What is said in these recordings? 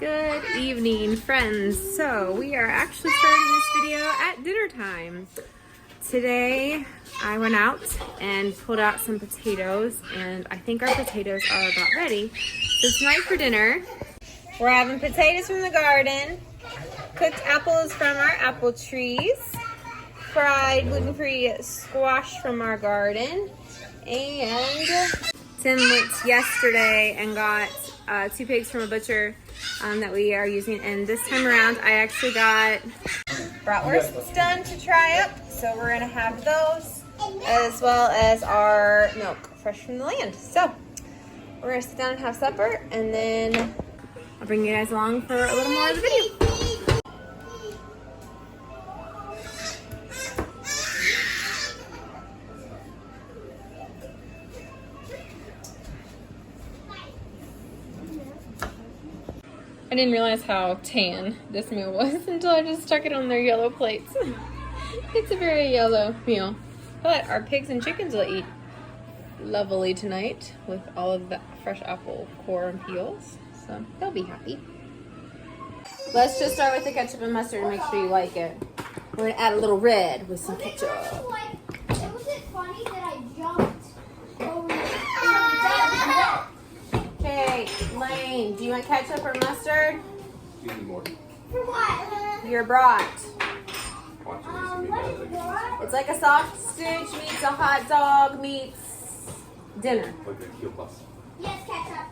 Good evening, friends. So we are actually starting this video at dinner time. Today I went out and pulled out some potatoes, and I think our potatoes are about ready. So tonight for dinner, we're having potatoes from the garden, cooked apples from our apple trees, fried gluten-free squash from our garden, and Tim went yesterday and got 2 pigs from a butcher that we are using, and this time around I actually got bratwursts done to try up, so we're gonna have those as well as our milk fresh from the land. So we're gonna sit down and have supper, and then I'll bring you guys along for a little more of the video. I didn't realize how tan this meal was until I just stuck it on their yellow plates. It's a very yellow meal. But our pigs and chickens will eat lovely tonight with all of the fresh apple core and peels. So they'll be happy. Let's just start with the ketchup and mustard and make sure you like it. We're gonna add a little red with some ketchup. Was it funny that I jumped over Okay, Lane, do you want ketchup or mustard? You need more. For what? Your brat. Watch it. It's like a sausage meets a hot dog meets dinner. Like a Keel Plus. Yes, ketchup.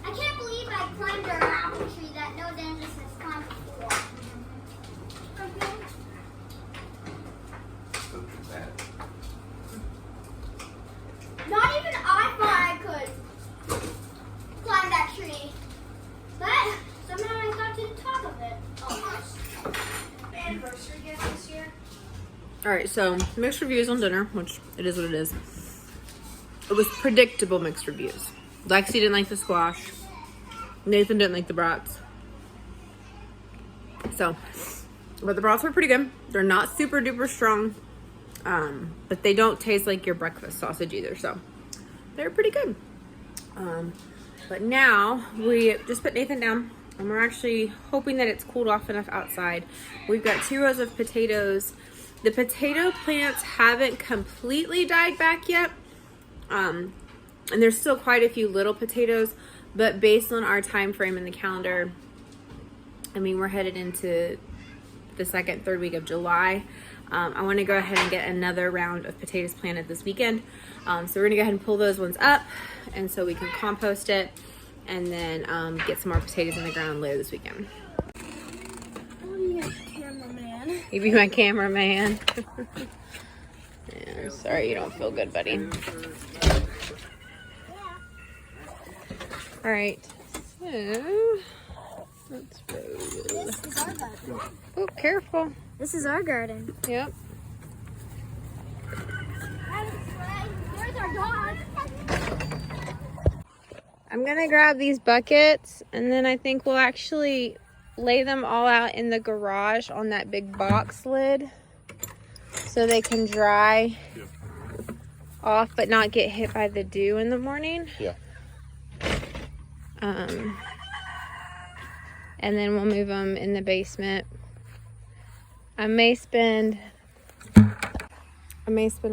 I can't believe I climbed an apple tree that no dentist has climbed before. So it's bad. Not even I thought I could climb that tree. But somehow I got to the top of it. Almost. Anniversary gift this year. Alright, so mixed reviews on dinner, which it is what it is. It was predictable mixed reviews. Lexi didn't like the squash. Nathan didn't like the brats. So, but the brats were pretty good. They're not super duper strong. But they don't taste like your breakfast sausage either, so they're pretty good. But now we just put Nathan down, and we're actually hoping that it's cooled off enough outside. We've got 2 rows of potatoes. The potato plants haven't completely died back yet. And there's still quite a few little potatoes, but based on our time frame in the calendar, I mean, we're headed into the 2nd, 3rd week of July. I want to go ahead and get another round of potatoes planted this weekend. So we're going to go ahead and pull those ones up, and so we can compost it and then get some more potatoes in the ground later this weekend. Oh, cameraman. You be my cameraman. Yeah, sorry you don't feel good, buddy. All right, so let's roll. This is our garden. Oh, careful. This is our garden. Yep. Where's our dog? I'm gonna grab these buckets, and then I think we'll actually lay them all out in the garage on that big box lid so they can dry off but not get hit by the dew in the morning. Yeah. And then we'll move them in the basement. I may spend a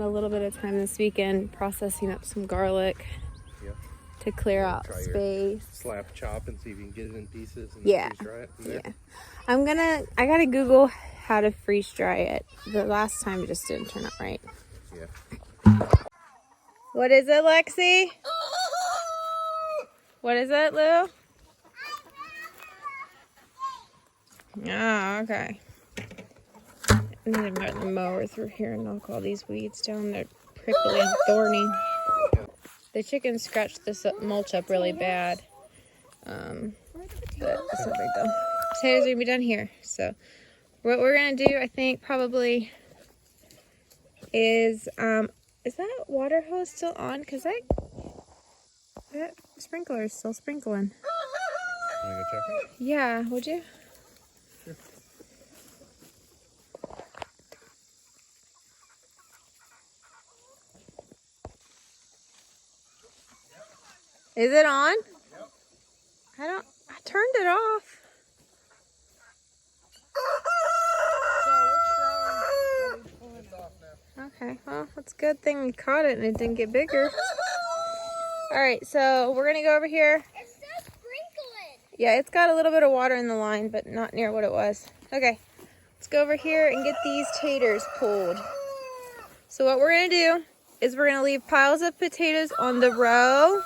little bit of time this weekend processing up some garlic to clear out Try your space. slap chop and see if you can get it in pieces and Yeah. freeze dry it in there. Yeah. I gotta Google how to freeze dry it. The last time it just didn't turn out right. Yeah. What is it, Lexi? What is it, Lou? Oh, okay. I need to run the mower through here and knock all these weeds down. They're prickly and thorny. The chickens scratched this mulch up really bad. But it's no big deal. Potatoes are gonna be done here. So what we're gonna do, I think, probably is that water hose still on? Cause that sprinkler is still sprinkling. Wanna go check it? Yeah, would you? Sure. Is it on? Yep. I turned it off. good thing we caught it and it didn't get bigger. All right, so we're gonna go over here. It's still sprinkling. Yeah, it's got a little bit of water in the line, but not near what it was. Okay, let's go over here and get these taters pulled. So what we're gonna do is we're gonna leave piles of potatoes on the row.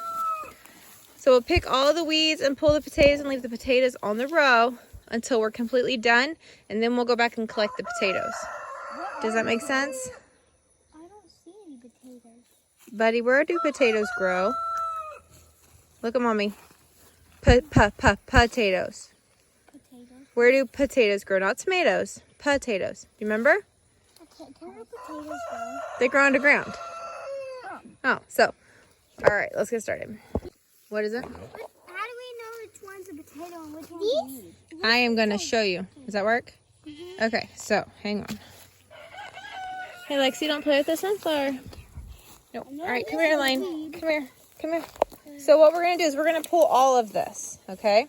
So we'll pick all the weeds and pull the potatoes and leave the potatoes on the row until we're completely done, and then we'll go back and collect the potatoes. Does that make sense? I don't see any potatoes. Buddy, where do potatoes grow? Look at mommy. Potatoes. Potatoes. Where do potatoes grow? Not tomatoes. Potatoes. Do you remember? Okay, where do potatoes grow? They grow underground. Oh, so. All right, let's get started. What is it? How do we know which one's a potato and which one's a weed? I am going to show you. Does that work? Okay, so hang on. Hey, Lexi, don't play with the sunflower. No. All right, come here, Elaine. Come here. Come here. So what we're going to do is we're going to pull all of this, okay?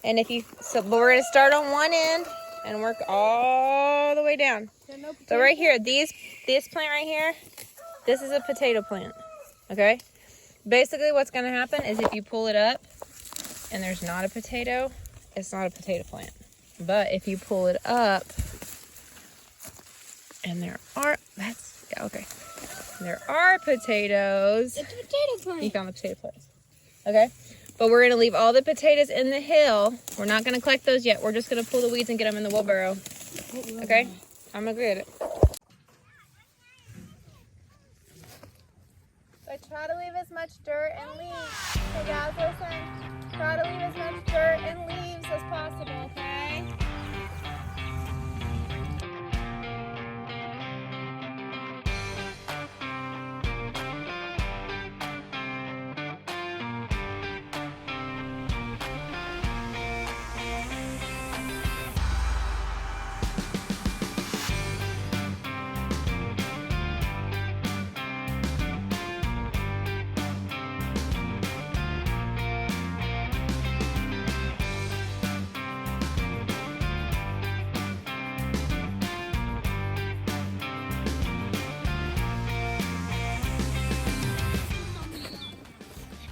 And if you, but we're going to start on one end and work all the way down. So right here, this plant right here, this is a potato plant, okay? Basically what's going to happen is if you pull it up and there's not a potato, it's not a potato plant. But if you pull it up and there are, okay. There are potatoes. It's a potato plant. You found the potato plants. Okay. But we're going to leave all the potatoes in the hill. We're not going to collect those yet. We're just going to pull the weeds and get them in the wheelbarrow. Okay? I'm going to get it. But try to leave as much dirt and leaves. Okay, guys, listen. Try to leave as much dirt and leaves as possible, okay?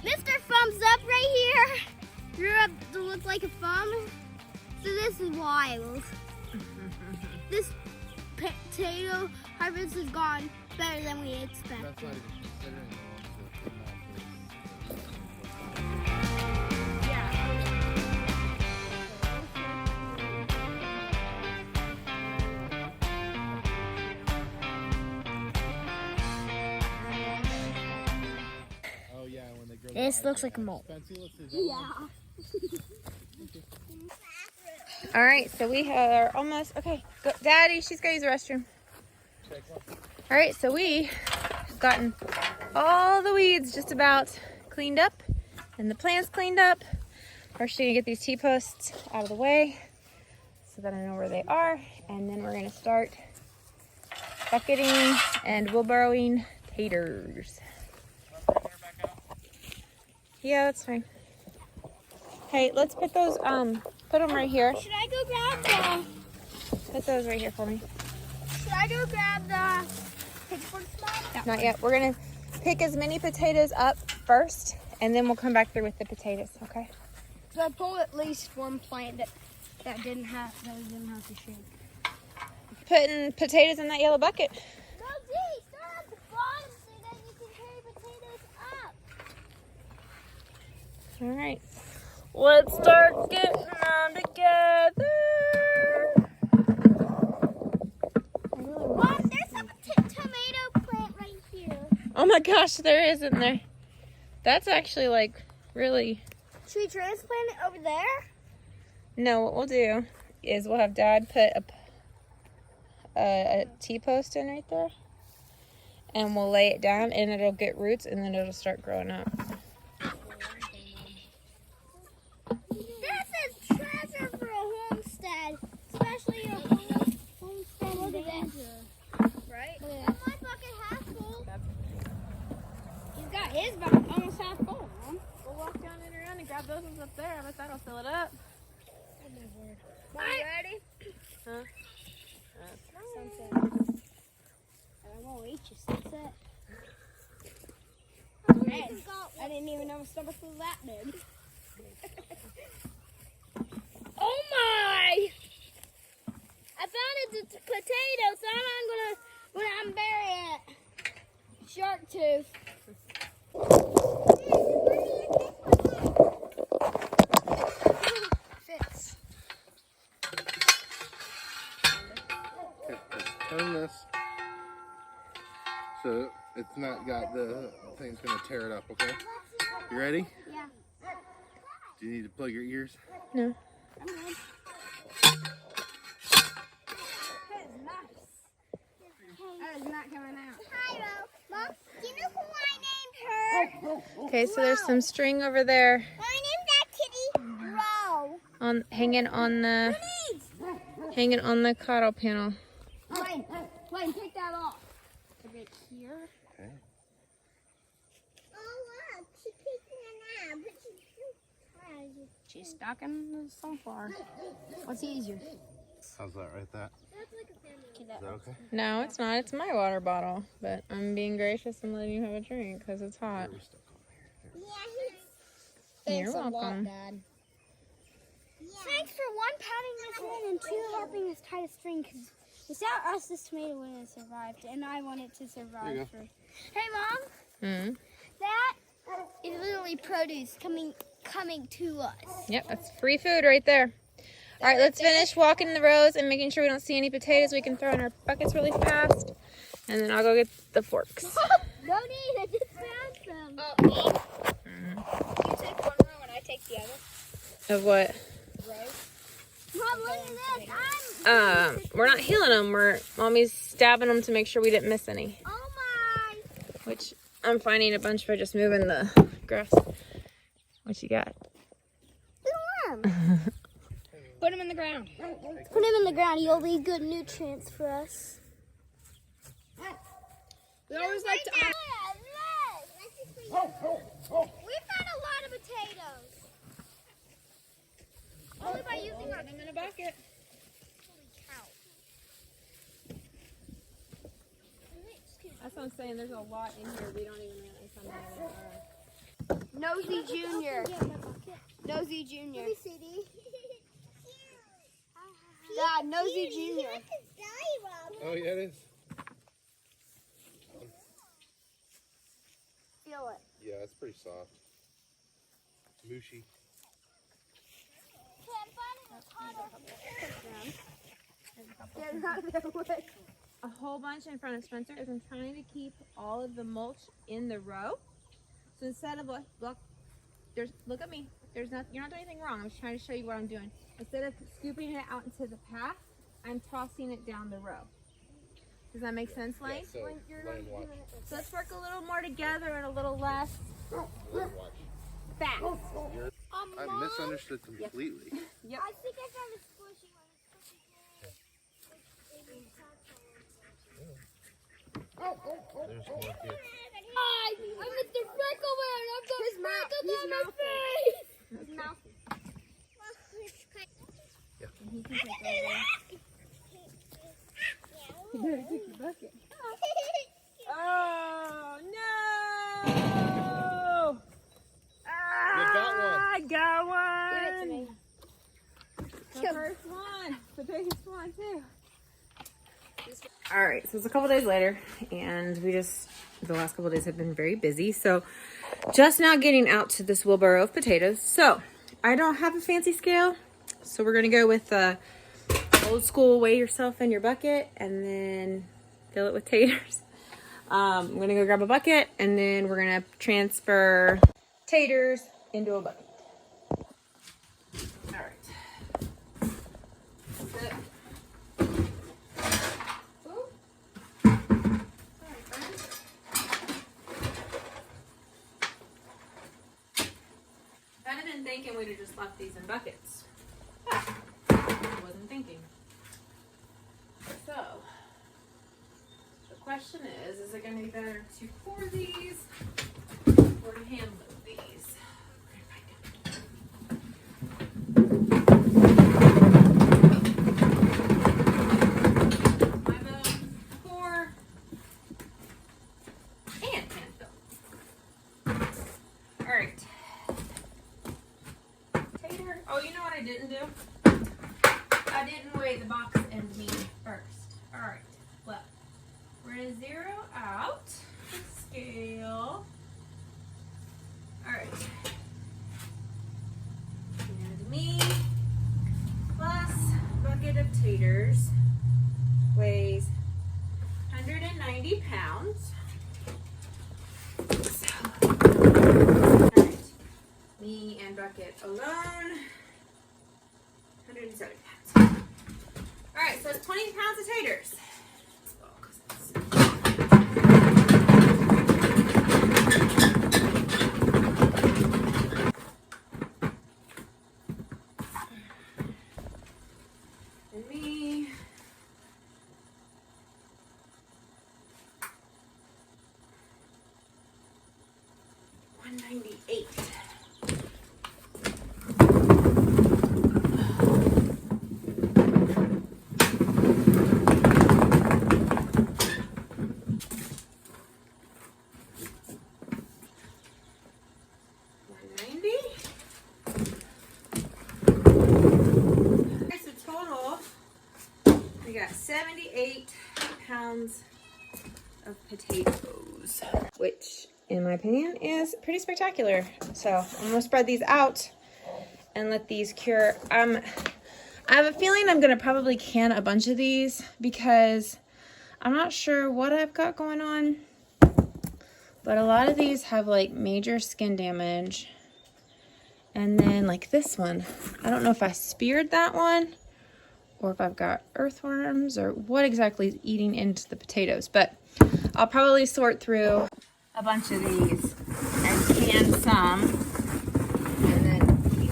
Mr. Thumbs Up right here grew up to look like a thumb. So this is wild. This potato harvest has gone better than we expected. This looks like a mole. Yeah. All right, so we are almost, okay, go, Daddy, she's gonna use the restroom. All right, so we have gotten all the weeds just about cleaned up and the plants cleaned up. We're actually gonna get these T-posts out of the way so that I know where they are. And then we're gonna start bucketing and wheelbarrowing taters. Yeah, that's fine. Hey, let's put those, put them right here. Should I go grab Put those right here for me. Should I go grab the pitchfork spot? Not yet. We're gonna pick as many potatoes up first, and then we'll come back through with the potatoes, okay? So I pulled at least one plant that didn't have to shake. Putting potatoes in that yellow bucket. No, D, start at the bottom so that you can carry potatoes up. All right. Let's start getting them together. Mom, there's a tomato plant right here. Oh my gosh, there is, isn't there? That's actually like really. Should we transplant it over there? No, what we'll do is we'll have Dad put a T-post in right there, and we'll lay it down, and it'll get roots, and then it'll start growing up. This is treasure for a homestead, especially a homestead. Look at that. Right? Look at that. My bucket half full. He's got his bucket almost half full, Mom. We'll walk down and around and grab those ones up there. I bet that'll fill it up. Oh my word. Mom, you ready? Huh? Sunset. And I won't eat you, sunset. in. Oh my! I found a potato, so I'm gonna bury it. Shark tooth. Fits. Okay, just turn this so it's not got the thing's gonna tear it up. Okay, you ready? Yeah. Do you need to plug your ears? No. I'm good. That is not coming out. Hi, Mom, do you know who I named her? Okay, so there's some string over there I named that kitty Ro. on hanging on the coddle panel. Wayne, take that off. A bit here. Okay. Oh, look, she's taking a nap, but she's too tired. She's stuck in the sunflower. What's easier? How's that right there? Is that okay? No, it's not. It's my water bottle. But I'm being gracious and letting you have a drink because it's hot. We're stuck over here. Yeah, You're welcome. Dad. Thanks for one, pounding this in, and two, helping us tie a string. Because without us, this tomato wouldn't have survived, and I want it to There survive. you go. Hey, Mom, Hmm. that is literally produce coming to us. Yep, that's free food right there. All right, let's finish walking the rows and making sure we don't see any potatoes we can throw in our buckets really fast. And then I'll go get the forks. No need, I just found some. You take one row and I take the other Of what? row. Mom, look at this. We're not healing them. Mommy's stabbing them to make sure we didn't miss any. Oh my. Which I'm finding a bunch by just moving the grass. What you got? Good worm. Put him in the ground. Put him in the ground. He'll leave good nutrients for us. We always like to. We found a lot of potatoes. Only by using our. Put them in a bucket. Holy cow. That's what I'm saying. There's a lot in here. We don't even realize how many there are. Nosy Junior. Nosy Junior. Dad, Nosy Junior. Oh yeah, it is. Feel it. Yeah, it's pretty soft. Mushy. A whole bunch in front of Spencer is I'm trying to keep all of the mulch in the row. So instead of look at me. You're not doing anything wrong. I'm just trying to show you what I'm doing. Instead of scooping it out into the path, I'm tossing it down the row. Does that make sense, Lane? Yeah, so Lane, watch. So let's work a little more together and a little less Lane, watch. fast. I misunderstood completely. Yep. I think I found a squishy one. There's more here. Hi, I'm Mr. Freckleman. I've got freckles on my face. His mouth. Yeah. He can take over. You better take your bucket. Oh no! You got one. I got one. Give it to me. The first one. The biggest one too. All right, so it's a couple days later, and the last couple days have been very busy. So just now getting out to this wheelbarrow of potatoes. So I don't have a fancy scale, so we're gonna go with the old school weigh yourself in your bucket and then fill it with taters. I'm gonna go grab a bucket, and then we're gonna transfer taters into a bucket. All right. Thinking we'd have just left these in buckets. But I wasn't thinking. So, the question is it going to be better to pour these or to hand load these? My vote, pour and hand fill. Alright. I didn't do? I didn't weigh the box and me first. Alright, well, we're going to zero out the scale. Alright. And me plus bucket of taters weighs 190 pounds. So, alright. Me and bucket alone, 170 pounds. Alright, so it's 20 pounds of taters. And me. $198. So total, we got 78 pounds of potatoes, which in my opinion is pretty spectacular. So I'm gonna spread these out and let these cure. I have a feeling I'm gonna probably can a bunch of these because I'm not sure what I've got going on, but a lot of these have like major skin damage. And then like this one, I don't know if I speared that one or if I've got earthworms or what exactly is eating into the potatoes, but I'll probably sort through a bunch of these and can some and then keep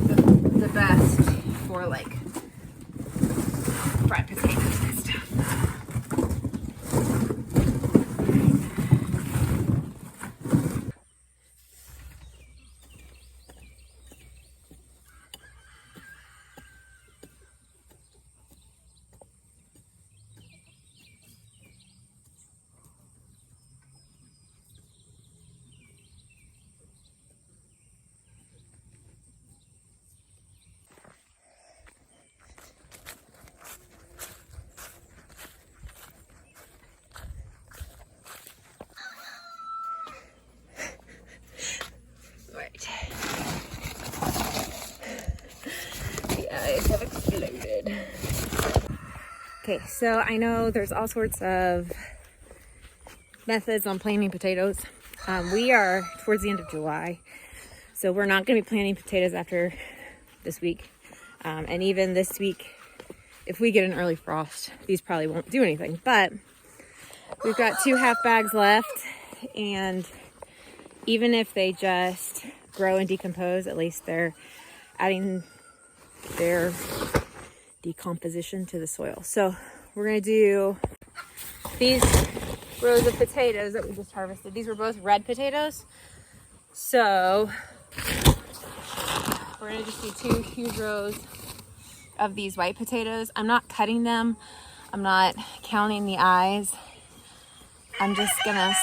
the best for like fried potatoes and stuff. Right. The eyes have exploded. Okay, so I know there's all sorts of methods on planting potatoes. We are towards the end of July, so we're not going to be planting potatoes after this week. And even this week, if we get an early frost, these probably won't do anything. But we've got 2 half bags left, and even if they just grow and decompose, at least they're adding their decomposition to the soil. So we're going to do these rows of potatoes that we just harvested. These were both red potatoes. So we're going to just do 2 huge rows of these white potatoes. I'm not cutting them. I'm not counting the eyes. I'm just going to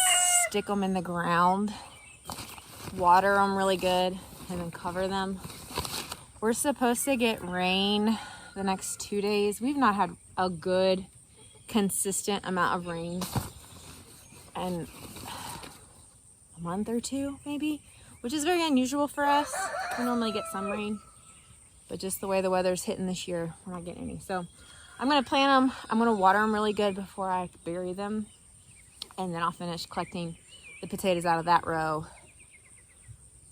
stick them in the ground, water them really good, and then cover them. We're supposed to get rain the next 2 days. We've not had a good, consistent amount of rain in a month or 2, maybe, which is very unusual for us. We normally get some rain, but just the way the weather's hitting this year, we're not getting any. So I'm going to plant them. I'm going to water them really good before I bury them, and then I'll finish collecting the potatoes out of that row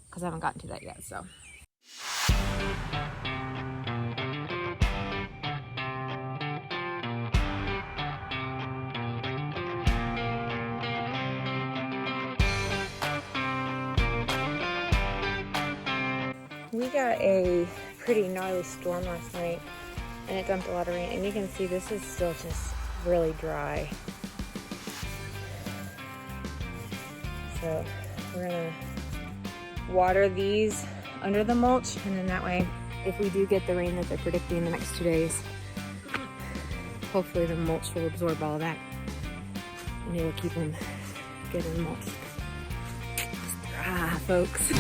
because I haven't gotten to that yet. So we got a pretty gnarly storm last night, and it dumped a lot of rain, and you can see this is still just really dry. So we're gonna water these under the mulch, and then that way, if we do get the rain that they're predicting the next 2 days, hopefully the mulch will absorb all of that, and it will keep them good and mulched. It's dry, folks.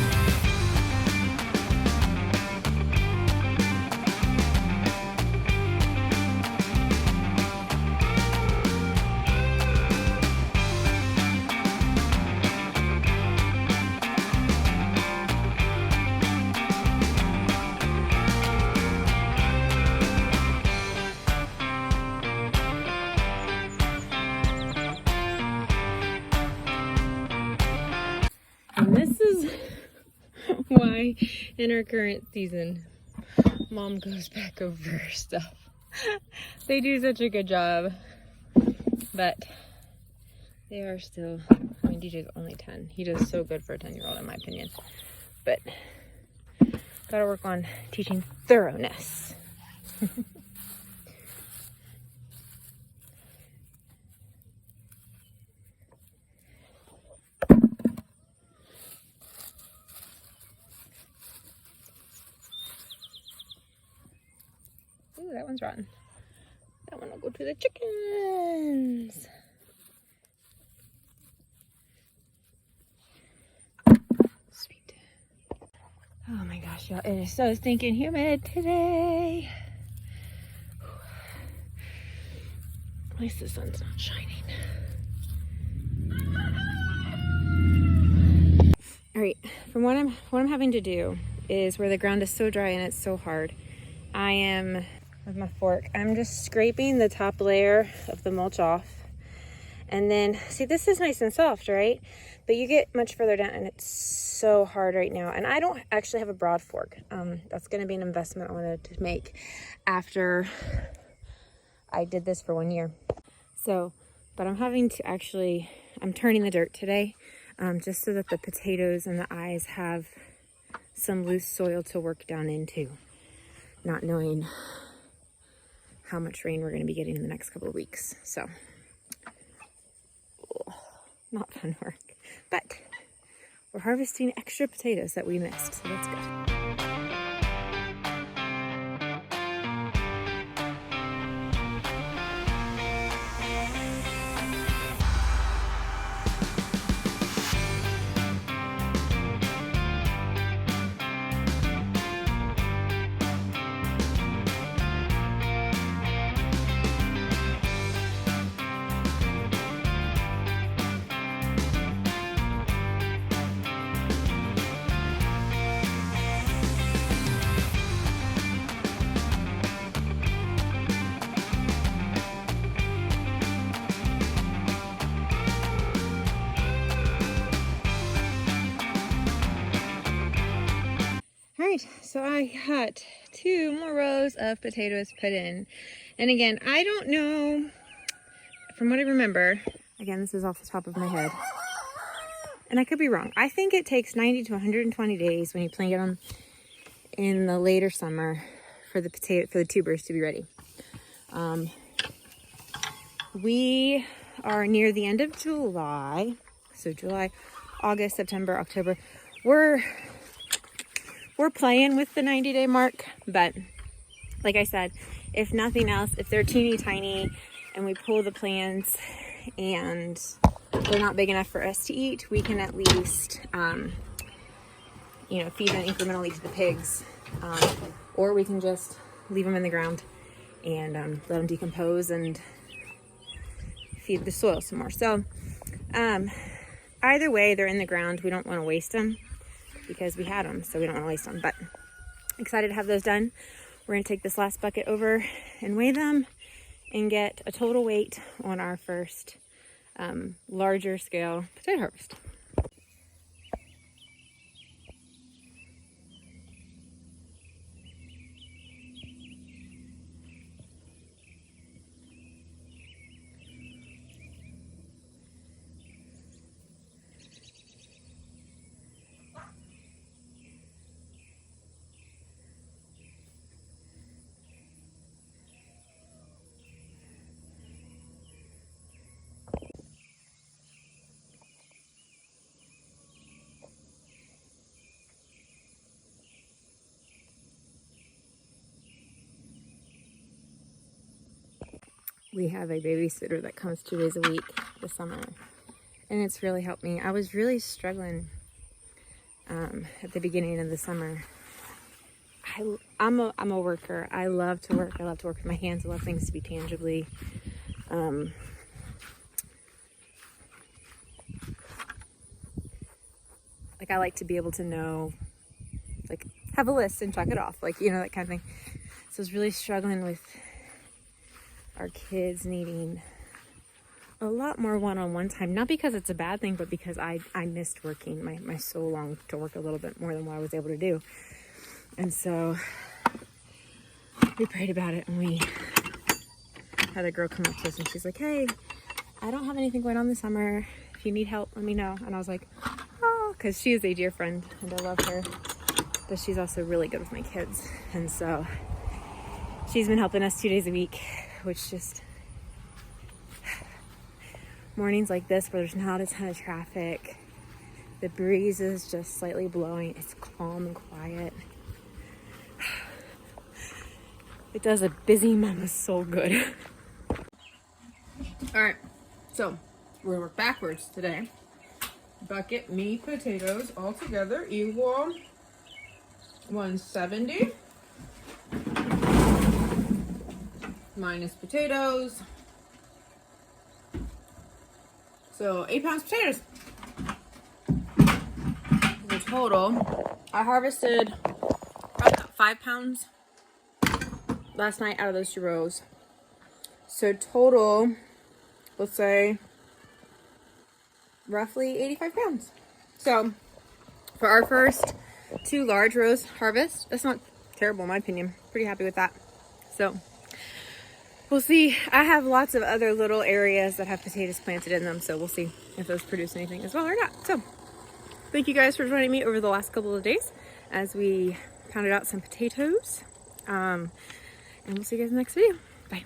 in our current season, Mom goes back over her stuff. They do such a good job, but they are still, I mean, DJ's only 10. He does so good for a 10-year-old in my opinion, but gotta work on teaching thoroughness. Ooh, that one's rotten. That one will go to the chickens. Sweet. Oh my gosh, y'all, it is so stinking humid today. At least the sun's not shining. All right, from what I'm having to do is where the ground is so dry and it's so hard, I am, with my fork, I'm just scraping the top layer of the mulch off. And then, see, this is nice and soft, right? But you get much further down and it's so hard right now. And I don't actually have a broad fork. That's gonna be an investment I wanted to make after I did this for 1 year. So, but I'm having to actually, I'm turning the dirt today, just so that the potatoes and the eyes have some loose soil to work down into, not knowing how much rain we're going to be getting in the next couple of weeks. So, not fun work, but we're harvesting extra potatoes that we missed, so that's good. Alright, so I got 2 more rows of potatoes put in. And again, I don't know, from what I remember, again, this is off the top of my head, and I could be wrong. I think it takes 90 to 120 days when you plant them in the later summer for the tubers to be ready. We are near the end of July, so July, August, September, October. We're playing with the 90-day mark, but like I said, if nothing else, if they're teeny tiny and we pull the plants and they're not big enough for us to eat, we can at least, feed them incrementally to the pigs, or we can just leave them in the ground and let them decompose and feed the soil some more. So either way, they're in the ground. We don't want to waste them, because we had them, so we don't want to waste them. But excited to have those done. We're going to take this last bucket over and weigh them and get a total weight on our first larger scale potato harvest. We have a babysitter that comes 2 days a week this summer, and it's really helped me. I was really struggling at the beginning of the summer. I'm a worker. I love to work. I love to work with my hands. I love things to be tangibly like I like to be able to know, like, have a list and check it off, like, that kind of thing. So I was really struggling with our kids needing a lot more one-on-one time, not because it's a bad thing, but because I missed working. My soul longed to work a little bit more than what I was able to do. And so we prayed about it, and we had a girl come up to us, and she's like, hey, I don't have anything going on this summer. If you need help, let me know. And I was like, oh, because she is a dear friend and I love her, but she's also really good with my kids. And so she's been helping us 2 days a week, which just, mornings like this where there's not a ton of traffic, the breeze is just slightly blowing, it's calm and quiet. It does a busy mama soul good. All right, so we're gonna work backwards today. Bucket meat potatoes all together equal 170 minus potatoes. So 8 pounds of potatoes. The total, I harvested probably about 5 pounds last night out of those 2 rows. So total, let's say roughly 85 pounds. So for our first 2 large rows harvest, that's not terrible in my opinion. Pretty happy with that. So we'll see. I have lots of other little areas that have potatoes planted in them, so we'll see if those produce anything as well or not. So thank you guys for joining me over the last couple of days as we pounded out some potatoes. And we'll see you guys in the next video. Bye.